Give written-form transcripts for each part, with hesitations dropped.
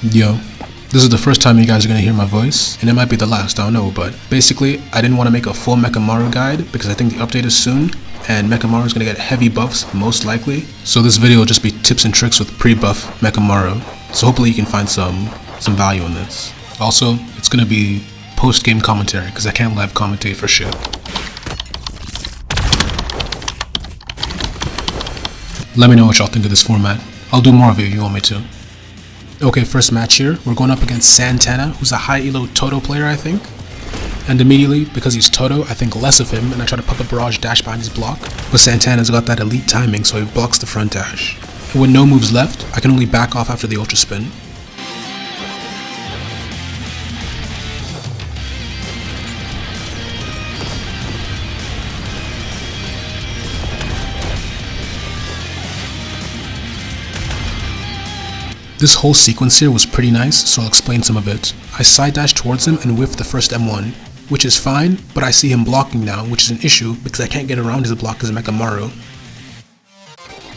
Yo, this is the first time you guys are gonna hear my voice, and it might be the last, I don't know, but basically, I didn't want to make a full Mechamaru guide because I think the update is soon, and Mechamaru is gonna get heavy buffs, most likely. So this video will just be tips and tricks with pre-buff Mechamaru, so hopefully you can find some value in this. Also, it's gonna be post-game commentary, because I can't live commentate for shit. Let me know what y'all think of this format. I'll do more of it if you want me to. Okay, first match here. We're going up against Santana, who's a high elo Toto player, I think. And immediately, because he's Toto, I think less of him, and I try to pop a barrage dash behind his block. But Santana's got that elite timing, so he blocks the front dash. And with no moves left, I can only back off after the ultra spin. This whole sequence here was pretty nice, so I'll explain some of it. I side dash towards him and whiff the first M1, which is fine, but I see him blocking now, which is an issue because I can't get around his block as Mechamaru.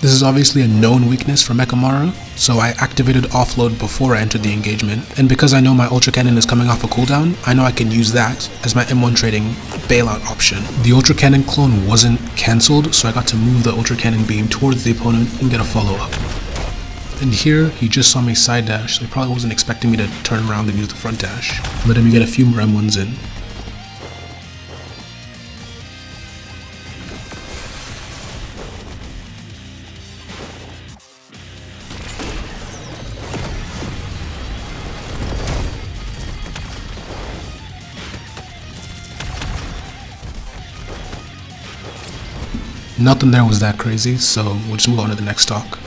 This is obviously a known weakness for Mechamaru, so I activated offload before I entered the engagement, and because I know my Ultra Cannon is coming off a cooldown, I know I can use that as my M1 trading bailout option. The Ultra Cannon clone wasn't cancelled, so I got to move the Ultra Cannon beam towards the opponent and get a follow-up. And here, he just saw me side dash, so he probably wasn't expecting me to turn around and use the front dash. Letting me get a few more M1s in. Nothing there was that crazy, so we'll just move on to the next stock.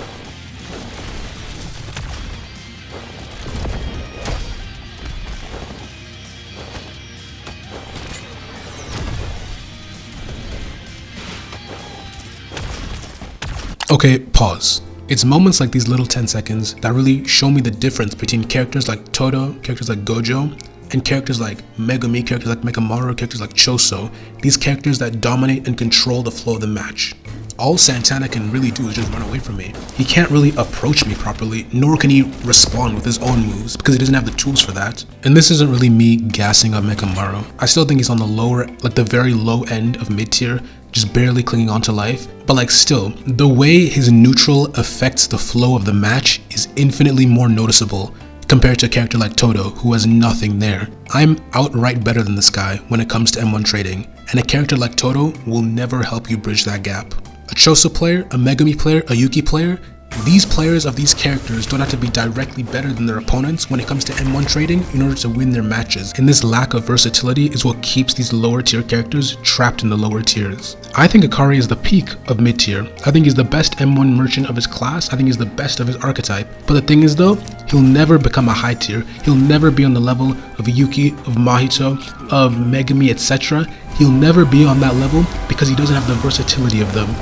Okay, pause. It's moments like these little 10 seconds that really show me the difference between characters like Toto, characters like Gojo, and characters like Megumi, characters like Mechamaru, characters like Choso. These characters that dominate and control the flow of the match. All Santana can really do is just run away from me. He can't really approach me properly, nor can he respond with his own moves, because he doesn't have the tools for that. And this isn't really me gassing up Mechamaru. I still think he's on the lower, like the very low end of mid-tier, just barely clinging on to life. But like still, the way his neutral affects the flow of the match is infinitely more noticeable compared to a character like Toto, who has nothing there. I'm outright better than this guy when it comes to M1 trading, and a character like Toto will never help you bridge that gap. A Choso player, a Megumi player, a Yuki player, these players of these characters don't have to be directly better than their opponents when it comes to M1 trading in order to win their matches, and this lack of versatility is what keeps these lower tier characters trapped in the lower tiers. I think Akari is the peak of mid tier. I think he's the best M1 merchant of his class. I think he's the best of his archetype. But the thing is though, he'll never become a high tier. He'll never be on the level of Yuki, of Mahito, of Megumi, etc. He'll never be on that level because he doesn't have the versatility of them.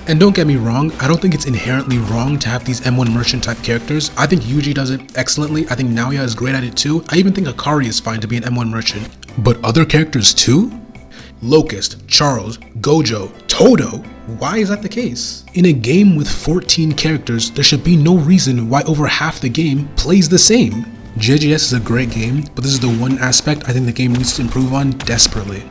And don't get me wrong, I don't think it's inherently wrong to have these M1 merchant type characters. I think Yuji does it excellently. I think Naoya is great at it too. I even think Akari is fine to be an M1 merchant. But other characters too? Locust, Charles, Gojo, Toto? Why is that the case? In a game with 14 characters, there should be no reason why over half the game plays the same. JJS is a great game, but this is the one aspect I think the game needs to improve on desperately.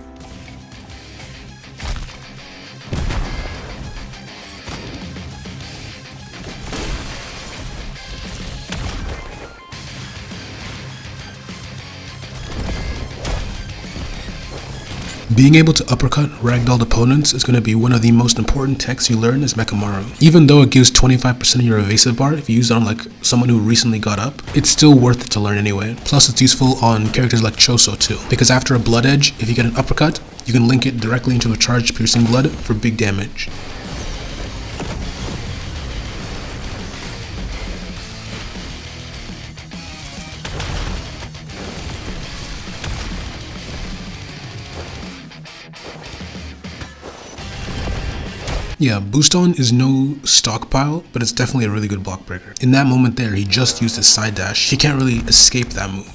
Being able to uppercut ragdolled opponents is going to be one of the most important techs you learn as Mechamaru. Even though it gives 25% of your evasive bar if you use it on like someone who recently got up, it's still worth it to learn anyway. Plus it's useful on characters like Choso too, because after a blood edge, if you get an uppercut, you can link it directly into a charged piercing blood for big damage. Yeah, Boost On is no stockpile, but it's definitely a really good block breaker. In that moment there, he just used his side dash. He can't really escape that move.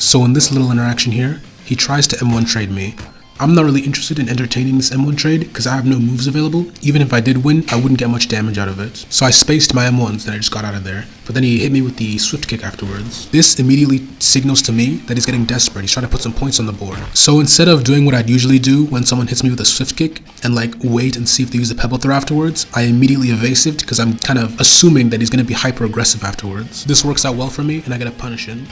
So in this little interaction here, he tries to M1 trade me. I'm not really interested in entertaining this M1 trade because I have no moves available. Even if I did win, I wouldn't get much damage out of it. So I spaced my M1s and I just got out of there. But then he hit me with the swift kick afterwards. This immediately signals to me that he's getting desperate. He's trying to put some points on the board. So instead of doing what I'd usually do when someone hits me with a swift kick and like wait and see if they use a pebble throw afterwards, I immediately evasived because I'm kind of assuming that he's going to be hyper aggressive afterwards. This works out well for me and I get a punish in.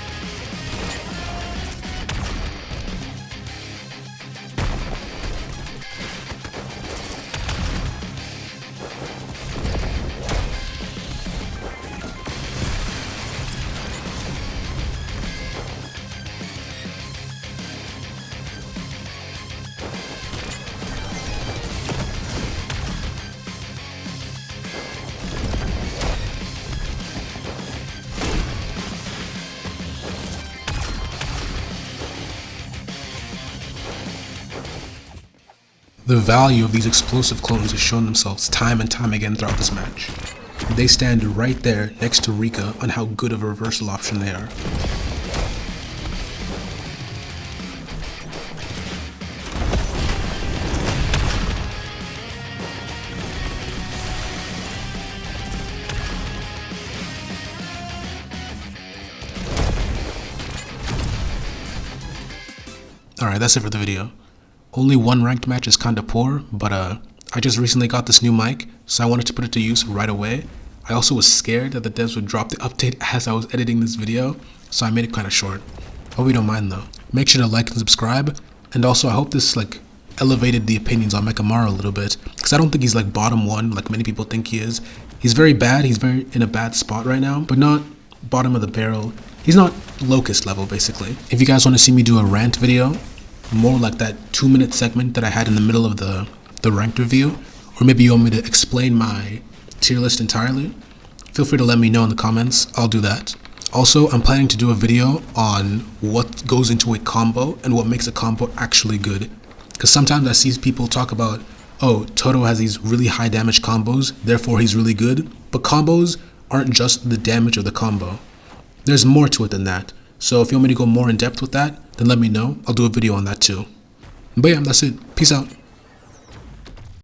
The value of these explosive clones has shown themselves time and time again throughout this match. They stand right there next to Rika on how good of a reversal option they are. Alright, that's it for the video. Only one ranked match is kinda poor, but I just recently got this new mic, so I wanted to put it to use right away. I also was scared that the devs would drop the update as I was editing this video, so I made it kinda short. Hope you don't mind though. Make sure to like and subscribe, and also I hope this like elevated the opinions on Mechamaru a little bit, because I don't think he's like bottom one like many people think he is. He's very bad, he's very in a bad spot right now, but not bottom of the barrel. He's not locust level basically. If you guys want to see me do a rant video, more like that 2-minute segment that I had in the middle of the ranked review, or maybe you want me to explain my tier list entirely, feel free to let me know in the comments. I'll do that. Also, I'm planning to do a video on what goes into a combo and what makes a combo actually good, because sometimes I see people talk about, oh, Toto has these really high damage combos, therefore he's really good, but combos aren't just the damage of the combo. There's more to it than that. So if you want me to go more in depth with that, then let me know. I'll do a video on that too. But yeah, that's it. Peace out.